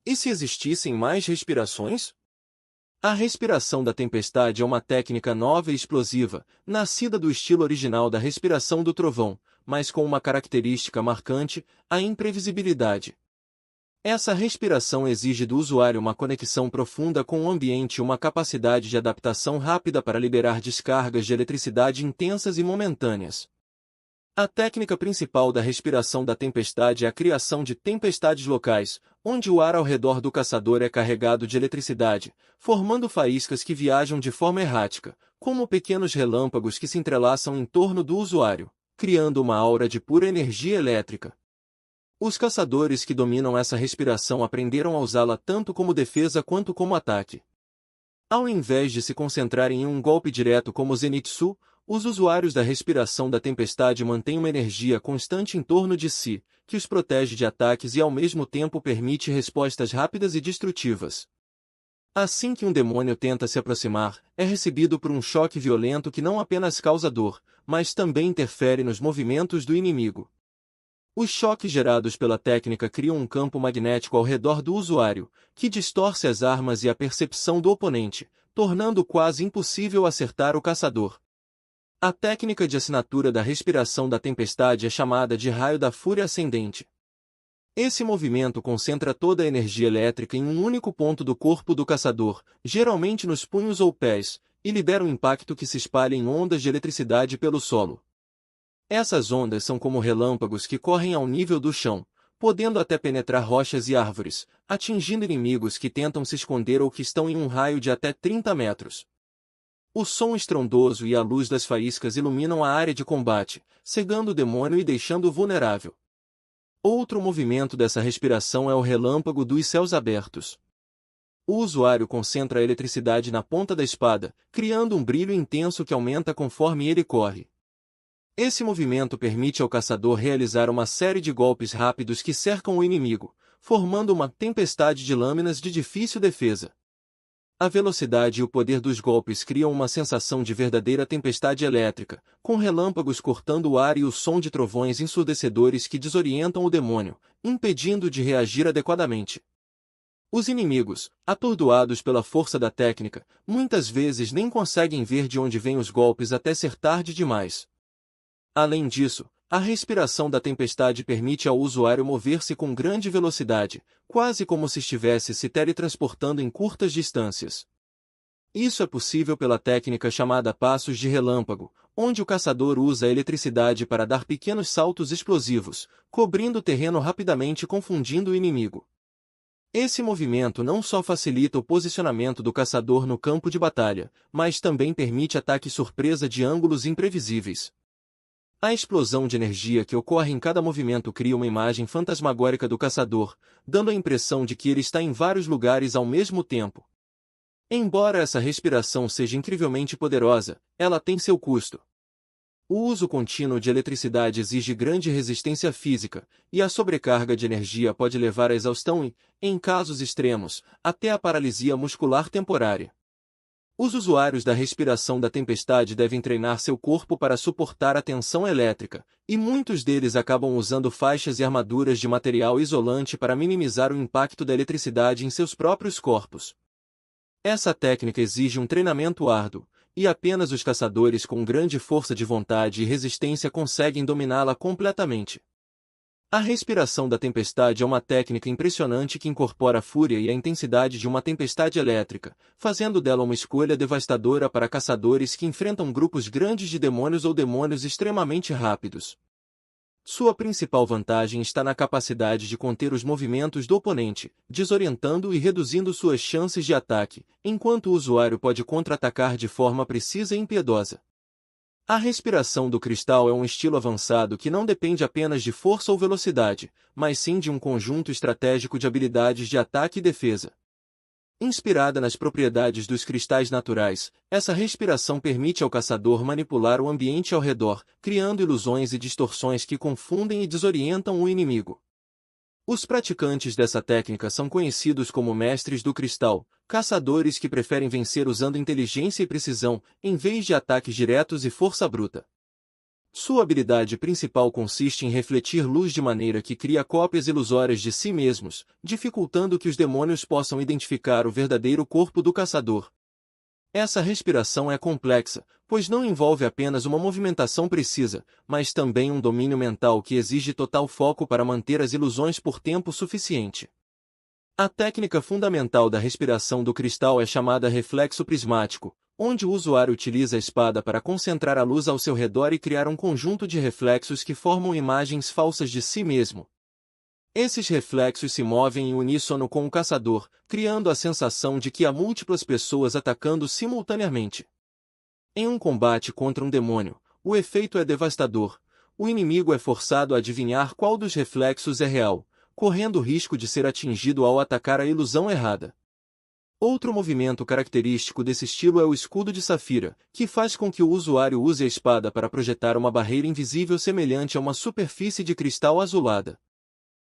E se existissem mais respirações? A respiração da tempestade é uma técnica nova e explosiva, nascida do estilo original da respiração do trovão, mas com uma característica marcante, a imprevisibilidade. Essa respiração exige do usuário uma conexão profunda com o ambiente e uma capacidade de adaptação rápida para liberar descargas de eletricidade intensas e momentâneas. A técnica principal da respiração da tempestade é a criação de tempestades locais, onde o ar ao redor do caçador é carregado de eletricidade, formando faíscas que viajam de forma errática, como pequenos relâmpagos que se entrelaçam em torno do usuário, criando uma aura de pura energia elétrica. Os caçadores que dominam essa respiração aprenderam a usá-la tanto como defesa quanto como ataque. Ao invés de se concentrarem em um golpe direto como o Zenitsu, os usuários da respiração da tempestade mantêm uma energia constante em torno de si, que os protege de ataques e ao mesmo tempo permite respostas rápidas e destrutivas. Assim que um demônio tenta se aproximar, é recebido por um choque violento que não apenas causa dor, mas também interfere nos movimentos do inimigo. Os choques gerados pela técnica criam um campo magnético ao redor do usuário, que distorce as armas e a percepção do oponente, tornando quase impossível acertar o caçador. A técnica de assinatura da respiração da tempestade é chamada de raio da fúria ascendente. Esse movimento concentra toda a energia elétrica em um único ponto do corpo do caçador, geralmente nos punhos ou pés, e libera um impacto que se espalha em ondas de eletricidade pelo solo. Essas ondas são como relâmpagos que correm ao nível do chão, podendo até penetrar rochas e árvores, atingindo inimigos que tentam se esconder ou que estão em um raio de até 30 metros. O som estrondoso e a luz das faíscas iluminam a área de combate, cegando o demônio e deixando-o vulnerável. Outro movimento dessa respiração é o relâmpago dos céus abertos. O usuário concentra a eletricidade na ponta da espada, criando um brilho intenso que aumenta conforme ele corre. Esse movimento permite ao caçador realizar uma série de golpes rápidos que cercam o inimigo, formando uma tempestade de lâminas de difícil defesa. A velocidade e o poder dos golpes criam uma sensação de verdadeira tempestade elétrica, com relâmpagos cortando o ar e o som de trovões ensurdecedores que desorientam o demônio, impedindo de reagir adequadamente. Os inimigos, atordoados pela força da técnica, muitas vezes nem conseguem ver de onde vêm os golpes até ser tarde demais. Além disso, a respiração da tempestade permite ao usuário mover-se com grande velocidade, quase como se estivesse se teletransportando em curtas distâncias. Isso é possível pela técnica chamada passos de relâmpago, onde o caçador usa a eletricidade para dar pequenos saltos explosivos, cobrindo o terreno rapidamente e confundindo o inimigo. Esse movimento não só facilita o posicionamento do caçador no campo de batalha, mas também permite ataques surpresa de ângulos imprevisíveis. A explosão de energia que ocorre em cada movimento cria uma imagem fantasmagórica do caçador, dando a impressão de que ele está em vários lugares ao mesmo tempo. Embora essa respiração seja incrivelmente poderosa, ela tem seu custo. O uso contínuo de eletricidade exige grande resistência física, e a sobrecarga de energia pode levar à exaustão e, em casos extremos, até à paralisia muscular temporária. Os usuários da respiração da tempestade devem treinar seu corpo para suportar a tensão elétrica, e muitos deles acabam usando faixas e armaduras de material isolante para minimizar o impacto da eletricidade em seus próprios corpos. Essa técnica exige um treinamento árduo, e apenas os caçadores com grande força de vontade e resistência conseguem dominá-la completamente. A respiração da tempestade é uma técnica impressionante que incorpora a fúria e a intensidade de uma tempestade elétrica, fazendo dela uma escolha devastadora para caçadores que enfrentam grupos grandes de demônios ou demônios extremamente rápidos. Sua principal vantagem está na capacidade de conter os movimentos do oponente, desorientando e reduzindo suas chances de ataque, enquanto o usuário pode contra-atacar de forma precisa e impiedosa. A respiração do cristal é um estilo avançado que não depende apenas de força ou velocidade, mas sim de um conjunto estratégico de habilidades de ataque e defesa. Inspirada nas propriedades dos cristais naturais, essa respiração permite ao caçador manipular o ambiente ao redor, criando ilusões e distorções que confundem e desorientam o inimigo. Os praticantes dessa técnica são conhecidos como mestres do cristal, caçadores que preferem vencer usando inteligência e precisão, em vez de ataques diretos e força bruta. Sua habilidade principal consiste em refletir luz de maneira que cria cópias ilusórias de si mesmos, dificultando que os demônios possam identificar o verdadeiro corpo do caçador. Essa respiração é complexa, pois não envolve apenas uma movimentação precisa, mas também um domínio mental que exige total foco para manter as ilusões por tempo suficiente. A técnica fundamental da respiração do cristal é chamada reflexo prismático, onde o usuário utiliza a espada para concentrar a luz ao seu redor e criar um conjunto de reflexos que formam imagens falsas de si mesmo. Esses reflexos se movem em uníssono com o caçador, criando a sensação de que há múltiplas pessoas atacando simultaneamente. Em um combate contra um demônio, o efeito é devastador. O inimigo é forçado a adivinhar qual dos reflexos é real, correndo o risco de ser atingido ao atacar a ilusão errada. Outro movimento característico desse estilo é o escudo de safira, que faz com que o usuário use a espada para projetar uma barreira invisível semelhante a uma superfície de cristal azulada.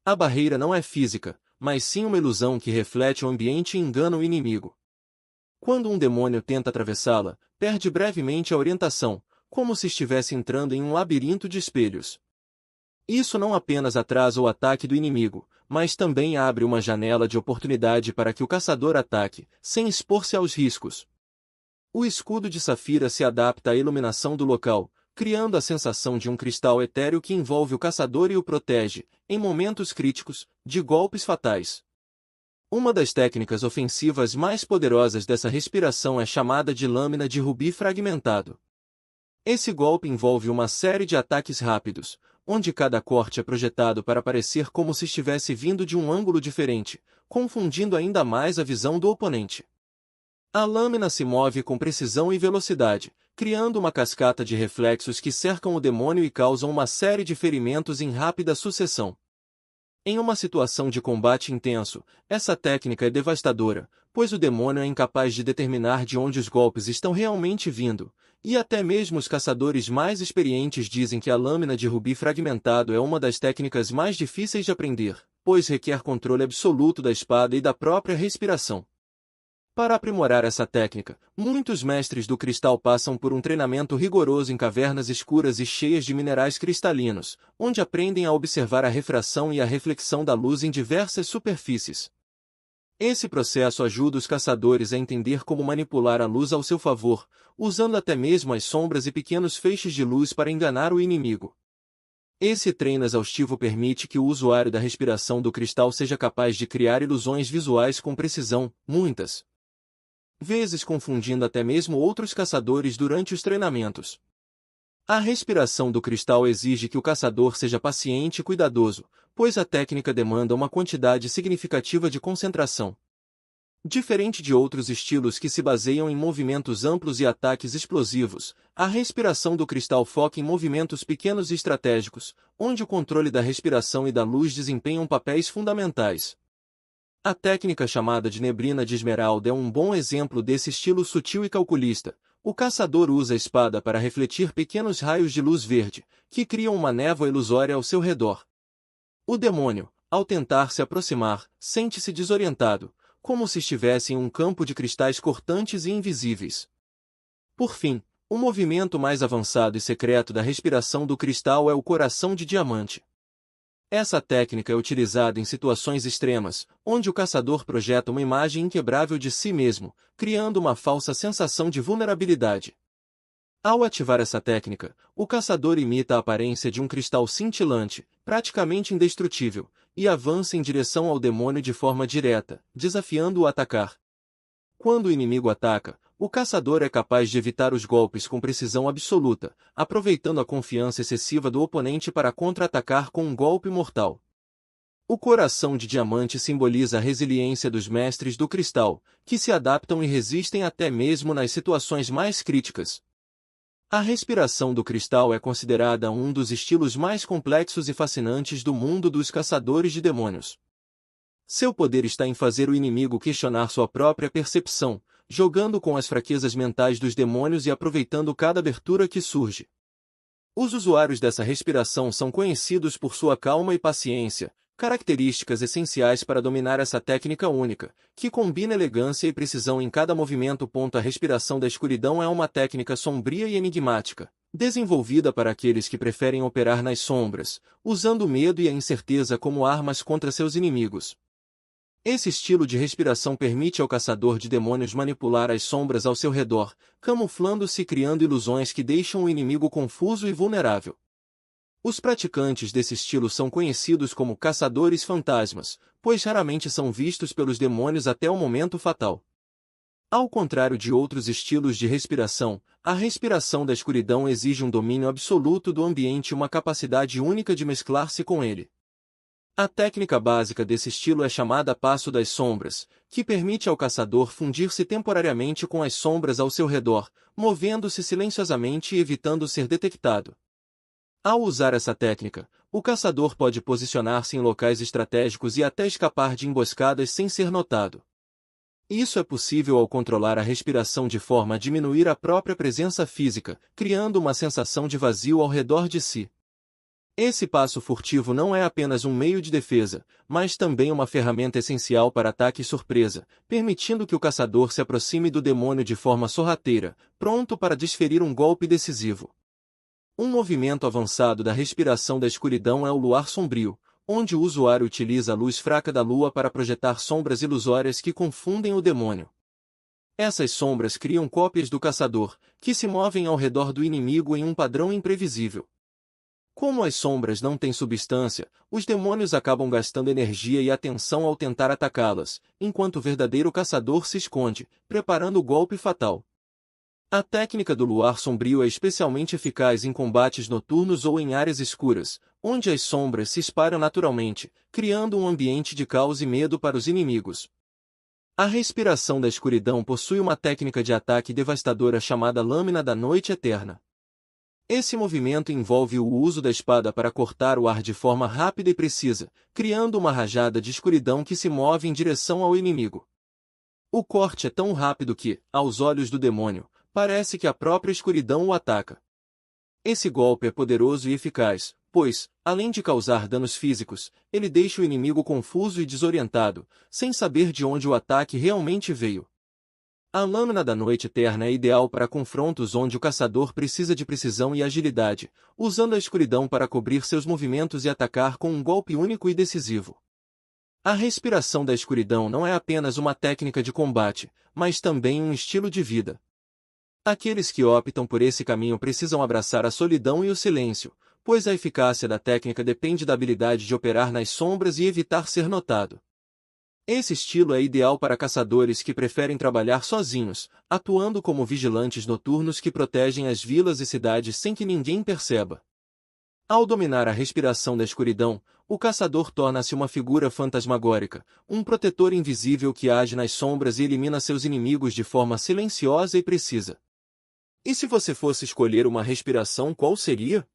A barreira não é física, mas sim uma ilusão que reflete o ambiente e engana o inimigo. Quando um demônio tenta atravessá-la, perde brevemente a orientação, como se estivesse entrando em um labirinto de espelhos. Isso não apenas atrasa o ataque do inimigo, mas também abre uma janela de oportunidade para que o caçador ataque, sem expor-se aos riscos. O escudo de safira se adapta à iluminação do local, criando a sensação de um cristal etéreo que envolve o caçador e o protege, em momentos críticos, de golpes fatais. Uma das técnicas ofensivas mais poderosas dessa respiração é chamada de lâmina de rubi fragmentado. Esse golpe envolve uma série de ataques rápidos, onde cada corte é projetado para parecer como se estivesse vindo de um ângulo diferente, confundindo ainda mais a visão do oponente. A lâmina se move com precisão e velocidade, criando uma cascata de reflexos que cercam o demônio e causam uma série de ferimentos em rápida sucessão. Em uma situação de combate intenso, essa técnica é devastadora, pois o demônio é incapaz de determinar de onde os golpes estão realmente vindo, e até mesmo os caçadores mais experientes dizem que a lâmina de rubi fragmentado é uma das técnicas mais difíceis de aprender, pois requer controle absoluto da espada e da própria respiração. Para aprimorar essa técnica, muitos mestres do cristal passam por um treinamento rigoroso em cavernas escuras e cheias de minerais cristalinos, onde aprendem a observar a refração e a reflexão da luz em diversas superfícies. Esse processo ajuda os caçadores a entender como manipular a luz ao seu favor, usando até mesmo as sombras e pequenos feixes de luz para enganar o inimigo. Esse treino exaustivo permite que o usuário da respiração do cristal seja capaz de criar ilusões visuais com precisão, muitas vezes confundindo até mesmo outros caçadores durante os treinamentos. A respiração do cristal exige que o caçador seja paciente e cuidadoso, pois a técnica demanda uma quantidade significativa de concentração. Diferente de outros estilos que se baseiam em movimentos amplos e ataques explosivos, a respiração do cristal foca em movimentos pequenos e estratégicos, onde o controle da respiração e da luz desempenham papéis fundamentais. A técnica chamada de neblina de esmeralda é um bom exemplo desse estilo sutil e calculista. O caçador usa a espada para refletir pequenos raios de luz verde, que criam uma névoa ilusória ao seu redor. O demônio, ao tentar se aproximar, sente-se desorientado, como se estivesse em um campo de cristais cortantes e invisíveis. Por fim, o movimento mais avançado e secreto da respiração do cristal é o coração de diamante. Essa técnica é utilizada em situações extremas, onde o caçador projeta uma imagem inquebrável de si mesmo, criando uma falsa sensação de vulnerabilidade. Ao ativar essa técnica, o caçador imita a aparência de um cristal cintilante, praticamente indestrutível, e avança em direção ao demônio de forma direta, desafiando-o a atacar. Quando o inimigo ataca, o caçador é capaz de evitar os golpes com precisão absoluta, aproveitando a confiança excessiva do oponente para contra-atacar com um golpe mortal. O coração de diamante simboliza a resiliência dos mestres do cristal, que se adaptam e resistem até mesmo nas situações mais críticas. A respiração do cristal é considerada um dos estilos mais complexos e fascinantes do mundo dos caçadores de demônios. Seu poder está em fazer o inimigo questionar sua própria percepção, jogando com as fraquezas mentais dos demônios e aproveitando cada abertura que surge. Os usuários dessa respiração são conhecidos por sua calma e paciência, características essenciais para dominar essa técnica única, que combina elegância e precisão em cada movimento. A respiração da escuridão é uma técnica sombria e enigmática, Desenvolvida para aqueles que preferem operar nas sombras, usando o medo e a incerteza como armas contra seus inimigos. Esse estilo de respiração permite ao caçador de demônios manipular as sombras ao seu redor, camuflando-se e criando ilusões que deixam o inimigo confuso e vulnerável. Os praticantes desse estilo são conhecidos como caçadores fantasmas, pois raramente são vistos pelos demônios até o momento fatal. Ao contrário de outros estilos de respiração, a respiração da escuridão exige um domínio absoluto do ambiente e uma capacidade única de mesclar-se com ele. A técnica básica desse estilo é chamada Passo das Sombras, que permite ao caçador fundir-se temporariamente com as sombras ao seu redor, movendo-se silenciosamente e evitando ser detectado. Ao usar essa técnica, o caçador pode posicionar-se em locais estratégicos e até escapar de emboscadas sem ser notado. Isso é possível ao controlar a respiração de forma a diminuir a própria presença física, criando uma sensação de vazio ao redor de si. Esse passo furtivo não é apenas um meio de defesa, mas também uma ferramenta essencial para ataque surpresa, permitindo que o caçador se aproxime do demônio de forma sorrateira, pronto para desferir um golpe decisivo. Um movimento avançado da respiração da escuridão é o luar sombrio, onde o usuário utiliza a luz fraca da lua para projetar sombras ilusórias que confundem o demônio. Essas sombras criam cópias do caçador, que se movem ao redor do inimigo em um padrão imprevisível. Como as sombras não têm substância, os demônios acabam gastando energia e atenção ao tentar atacá-las, enquanto o verdadeiro caçador se esconde, preparando o golpe fatal. A técnica do luar sombrio é especialmente eficaz em combates noturnos ou em áreas escuras, onde as sombras se espalham naturalmente, criando um ambiente de caos e medo para os inimigos. A respiração da escuridão possui uma técnica de ataque devastadora chamada Lâmina da Noite Eterna. Esse movimento envolve o uso da espada para cortar o ar de forma rápida e precisa, criando uma rajada de escuridão que se move em direção ao inimigo. O corte é tão rápido que, aos olhos do demônio, parece que a própria escuridão o ataca. Esse golpe é poderoso e eficaz, pois, além de causar danos físicos, ele deixa o inimigo confuso e desorientado, sem saber de onde o ataque realmente veio. A Lâmina da Noite Eterna é ideal para confrontos onde o caçador precisa de precisão e agilidade, usando a escuridão para cobrir seus movimentos e atacar com um golpe único e decisivo. A respiração da escuridão não é apenas uma técnica de combate, mas também um estilo de vida. Aqueles que optam por esse caminho precisam abraçar a solidão e o silêncio, pois a eficácia da técnica depende da habilidade de operar nas sombras e evitar ser notado. Esse estilo é ideal para caçadores que preferem trabalhar sozinhos, atuando como vigilantes noturnos que protegem as vilas e cidades sem que ninguém perceba. Ao dominar a respiração da escuridão, o caçador torna-se uma figura fantasmagórica, um protetor invisível que age nas sombras e elimina seus inimigos de forma silenciosa e precisa. E se você fosse escolher uma respiração, qual seria?